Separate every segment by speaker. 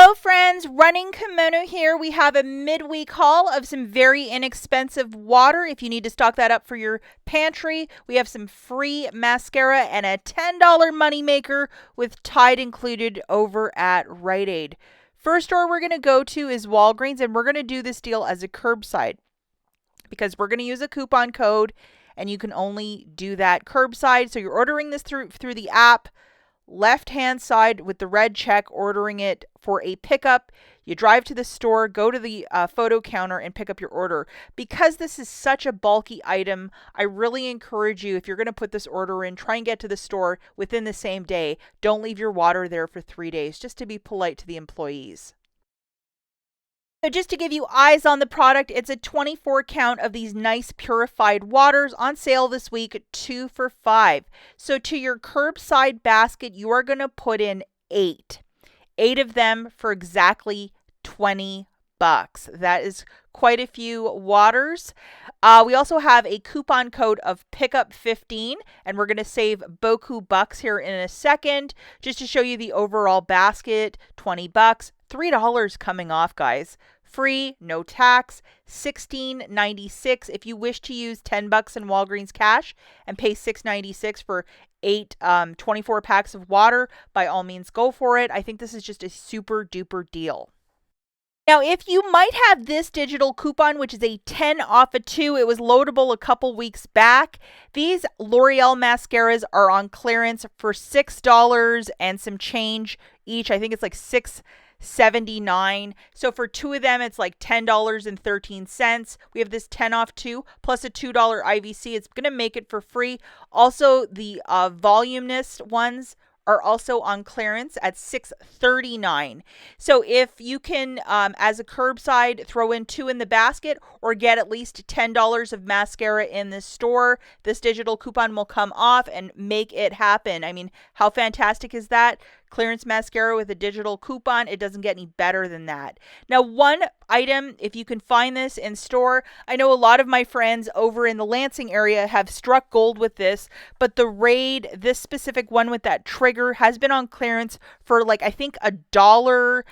Speaker 1: Hello friends, Running Kimono here. We have a midweek haul of some very inexpensive water. If you need to stock that up for your pantry, we have some free mascara and a $10 moneymaker with Tide included over at Rite Aid. First store we're going to go to is Walgreens, and we're going to do this deal as a curbside because we're going to use a coupon code, and you can only do that curbside. So you're ordering this through the app. Left hand side with the red check, ordering it for a pickup. You drive to the store, go to the photo counter and pick up your order. Because this is such a bulky item, I really encourage you, if you're going to put this order in, try and get to the store within the same day. Don't leave your water there for 3 days, just to be polite to the employees. So just to give you eyes on the product, it's a 24 count of these nice purified waters on sale this week, 2 for $5. So to your curbside basket, you are going to put in 8. 8 of them for exactly $20. That is quite a few waters. We also have a coupon code of pickup15, and we're going to save Boku bucks here in a second. Just to show you the overall basket, $20, $3 coming off, guys. Free, no tax, $16.96. If you wish to use $10 in Walgreens cash and pay $6.96 for 8 24 packs of water, by all means go for it. I think this is just a super duper deal. Now, if you might have this digital coupon, which is a 10 off of 2, it was loadable a couple weeks back. These L'Oreal mascaras are on clearance for $6 and some change each. I think it's like $6.79. So for 2 of them, it's like $10.13. We have this 10 off 2 plus a $2 IVC. It's going to make it for free. Also, the voluminous ones are also on clearance at $6.39. So if you can, as a curbside, throw in 2 in the basket or get at least $10 of mascara in this store, this digital coupon will come off and make it happen. I mean, how fantastic is that? Clearance mascara with a digital coupon. It doesn't get any better than that. Now, one item, if you can find this in store, I know a lot of my friends over in the Lansing area have struck gold with this, but the Raid, this specific one with that trigger, has been on clearance for like, I think $1.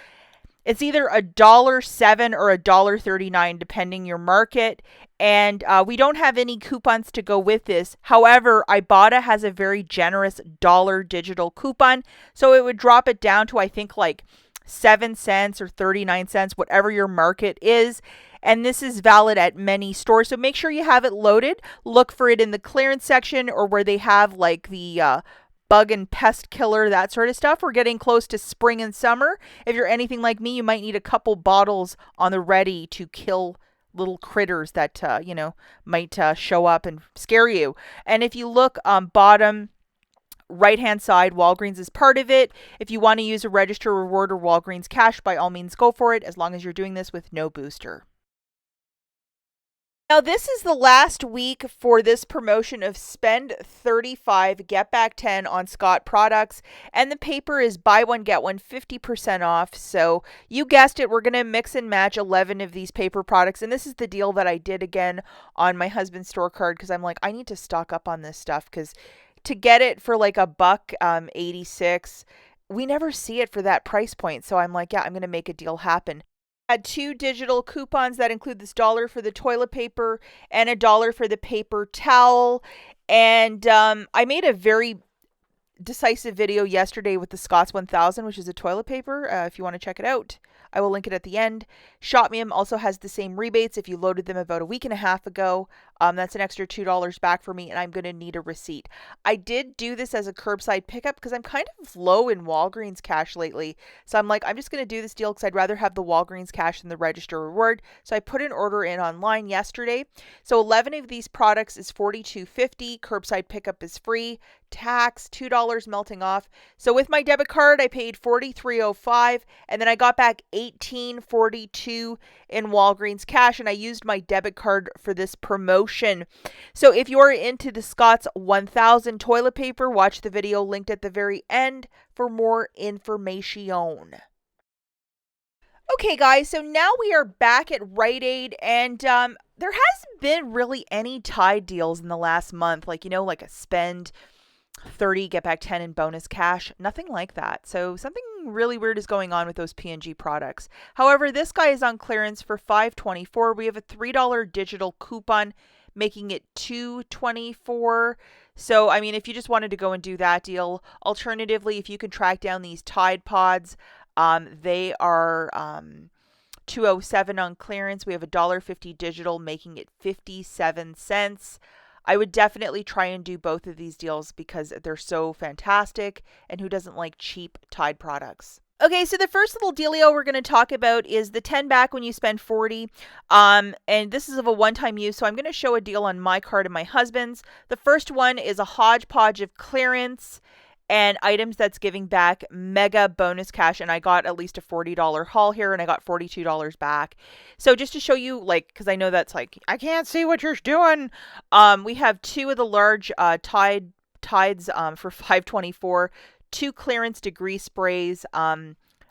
Speaker 1: It's either $1.07 or $1.39, depending your market. And we don't have any coupons to go with this. However, IBOTTA has a very generous dollar digital coupon. So it would drop it down to, I think, like 7 cents or 39 cents, whatever your market is. And this is valid at many stores. So make sure you have it loaded. Look for it in the clearance section or where they have like the bug and pest killer, that sort of stuff. We're getting close to spring and summer. If you're anything like me, you might need a couple bottles on the ready to kill little critters that, might show up and scare you. And if you look bottom right-hand side, Walgreens is part of it. If you want to use a register reward or Walgreens cash, by all means go for it, as long as you're doing this with no booster. Now, this is the last week for this promotion of spend 35, get back 10 on Scott products. And the paper is buy one, get one, 50% off. So you guessed it, we're going to mix and match 11 of these paper products. And this is the deal that I did again on my husband's store card, because I'm like, I need to stock up on this stuff, because to get it for like $1.86, we never see it for that price point. So I'm like, yeah, I'm going to make a deal happen. Had 2 digital coupons that include this $1 for the toilet paper and $1 for the paper towel. And I made a very decisive video yesterday with the Scott's 1000, which is a toilet paper. If you want to check it out, I will link it at the end. Shopmium also has the same rebates if you loaded them about a week and a half ago. That's an extra $2 back for me, and I'm going to need a receipt. I did do this as a curbside pickup because I'm kind of low in Walgreens cash lately. So I'm like, I'm just going to do this deal because I'd rather have the Walgreens cash than the register reward. So I put an order in online yesterday. So 11 of these products is $42.50. Curbside pickup is free. Tax, $2 melting off. So with my debit card, I paid $43.05, and then I got back $18.42 in Walgreens cash, and I used my debit card for this promotion. So if you're into the Scott's 1000 toilet paper, watch the video linked at the very end for more information. Okay, guys, so now we are back at Rite Aid, and there hasn't been really any Tide deals in the last month, like a spend 30, get back 10 in bonus cash. Nothing like that. So something really weird is going on with those P&G products. However, this guy is on clearance for $5.24. We have a $3 digital coupon making it $2.24. So, I mean, if you just wanted to go and do that deal, alternatively, if you can track down these Tide Pods, they are $2.07 on clearance. We have a $1.50 digital making it 57 cents. I would definitely try and do both of these deals because they're so fantastic, and who doesn't like cheap Tide products? Okay, so the first little dealio we're going to talk about is the 10 back when you spend 40. And this is of a one-time use, so I'm going to show a deal on my card and my husband's. The first one is a hodgepodge of clearance and items that's giving back mega bonus cash, and I got at least a $40 haul here, and I got $42 back. So just to show you, like, because I know that's like, I can't see what you're doing. We have two of the large tides for $5.24, two clearance degree sprays.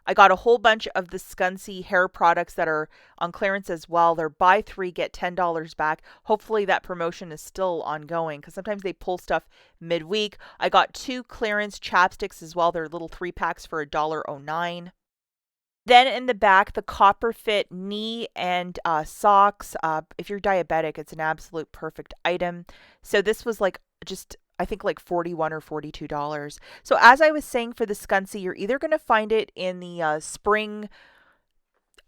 Speaker 1: I got a whole bunch of the Scunci hair products that are on clearance as well. They're buy three, get $10 back. Hopefully that promotion is still ongoing because sometimes they pull stuff midweek. I got two clearance chapsticks as well. They're little 3-packs for $1.09. Then in the back, the Copper Fit knee and socks. If you're diabetic, it's an absolute perfect item. So this was like just, I think, like $41 or $42. So as I was saying, for the Scunci, you're either going to find it in the spring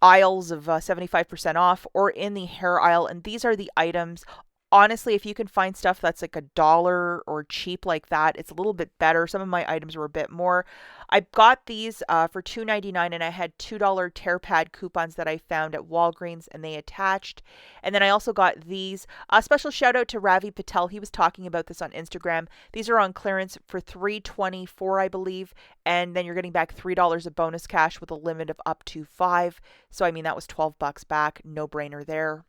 Speaker 1: aisles of 75% off or in the hair aisle. And these are the items. Honestly, if you can find stuff that's like $1 or cheap like that, it's a little bit better. Some of my items were a bit more. I got these for $2.99, and I had $2 tear pad coupons that I found at Walgreens, and they attached. And then I also got these. A special shout out to Ravi Patel. He was talking about this on Instagram. These are on clearance for $3.24, I believe, and then you're getting back $3 of bonus cash with a limit of up to 5. So I mean, that was $12 back. No brainer there.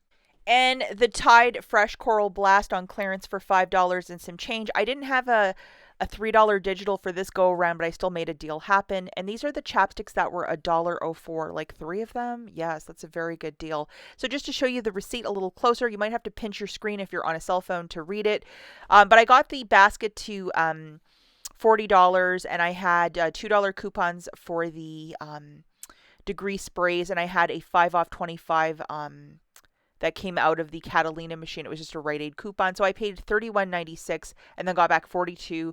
Speaker 1: And the Tide Fresh Coral Blast on clearance for $5 and some change. I didn't have a $3 digital for this go around, but I still made a deal happen. And these are the chapsticks that were $1.04, like 3 of them. Yes, that's a very good deal. So just to show you the receipt a little closer, you might have to pinch your screen if you're on a cell phone to read it. But I got the basket to $40, and I had $2 coupons for the degree sprays, and I had a 5 off 25 that came out of the Catalina machine. It was just a Rite Aid coupon. So I paid $31.96 and then got back $42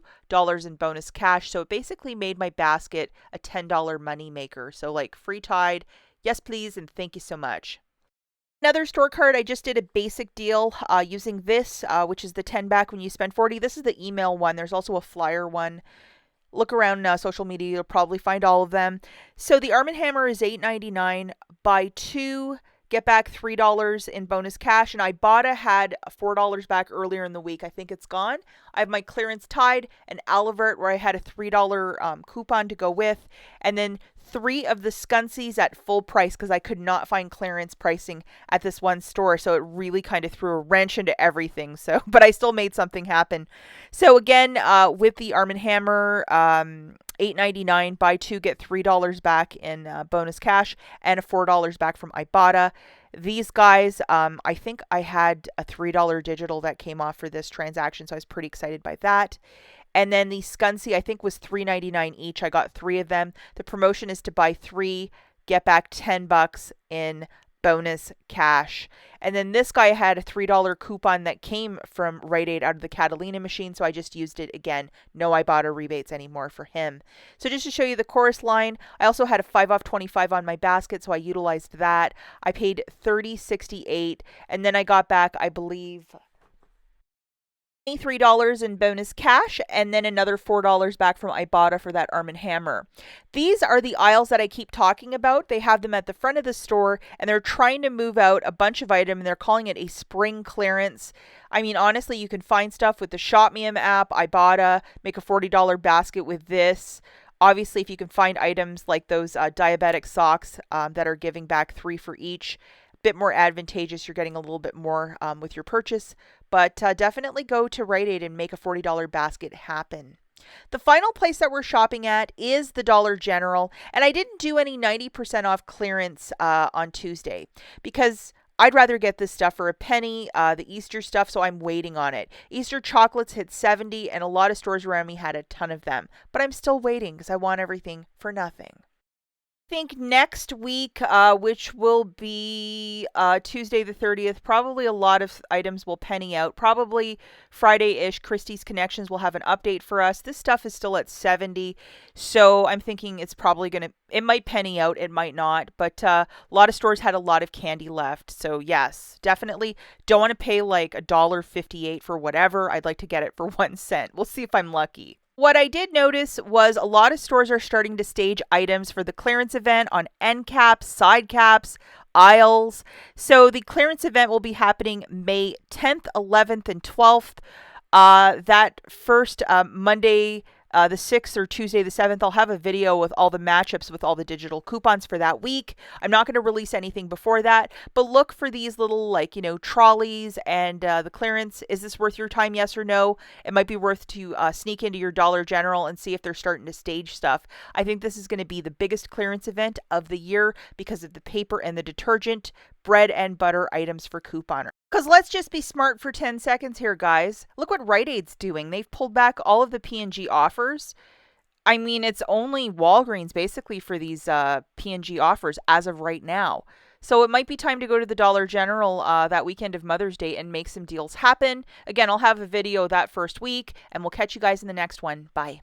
Speaker 1: in bonus cash. So it basically made my basket a $10 money maker. So like free Tide, yes please, and thank you so much. Another store card, I just did a basic deal using this, which is the 10 back when you spend 40. This is the email one. There's also a flyer one. Look around social media, you'll probably find all of them. So the Arm & Hammer is $8.99. Buy 2, get back $3 in bonus cash, and IBOTTA had $4 back earlier in the week. I think it's gone. I have my clearance Tide and Alavert where I had a $3 coupon to go with, and then 3 of the Scuncies at full price because I could not find clearance pricing at this one store, so it really kind of threw a wrench into everything. So, but I still made something happen. So again, with the Arm & Hammer, $8.99, buy 2, get $3 back in bonus cash, and a $4 back from IBOTTA. These guys, I think I had a $3 digital that came off for this transaction, so I was pretty excited by that. And then the Scunci, I think, was $3.99 each. I got 3 of them. The promotion is to buy 3, get back $10 in bonus cash. And then this guy had a $3 coupon that came from Rite Aid out of the Catalina machine, so I just used it again. No IBOTTA rebates anymore for him. So just to show you the chorus line, I also had a 5 off 25 on my basket, so I utilized that. I paid $30.68, and then I got back, I believe, $23 in bonus cash, and then another $4 back from IBOTTA for that Arm & Hammer. These are the aisles that I keep talking about. They have them at the front of the store, and they're trying to move out a bunch of items, and they're calling it a spring clearance. I mean, honestly, you can find stuff with the ShopMeum app, IBOTTA, make a $40 basket with this. Obviously, if you can find items like those diabetic socks that are giving back 3 for each, bit more advantageous. You're getting a little bit more with your purchase, but definitely go to Rite Aid and make a $40 basket happen. The final place that we're shopping at is the Dollar General, and I didn't do any 90% off clearance on Tuesday because I'd rather get this stuff for a penny, the Easter stuff, so I'm waiting on it. Easter chocolates hit 70, and a lot of stores around me had a ton of them. But I'm still waiting because I want everything for nothing. Think next week, which will be Tuesday the 30th, probably a lot of items will penny out. Probably Friday-ish, Christie's Connections will have an update for us. This stuff is still at 70, so I'm thinking it's probably going to, it might penny out, it might not, but a lot of stores had a lot of candy left. So yes, definitely don't want to pay like $1.58 for whatever. I'd like to get it for 1 cent. We'll see if I'm lucky. What I did notice was a lot of stores are starting to stage items for the clearance event on end caps, side caps, aisles. So the clearance event will be happening May 10th, 11th, and 12th. That first Monday, the 6th, or Tuesday the 7th, I'll have a video with all the matchups with all the digital coupons for that week. I'm not going to release anything before that, but look for these little, like, trolleys and the clearance. Is this worth your time? Yes or no? It might be worth to sneak into your Dollar General and see if they're starting to stage stuff. I think this is going to be the biggest clearance event of the year because of the paper and the detergent, bread and butter items for couponer. Because let's just be smart for 10 seconds here, guys. Look what Rite Aid's doing. They've pulled back all of the P&G offers. I mean, it's only Walgreens basically for these P&G offers as of right now. So it might be time to go to the Dollar General that weekend of Mother's Day and make some deals happen. Again, I'll have a video that first week, and we'll catch you guys in the next one. Bye.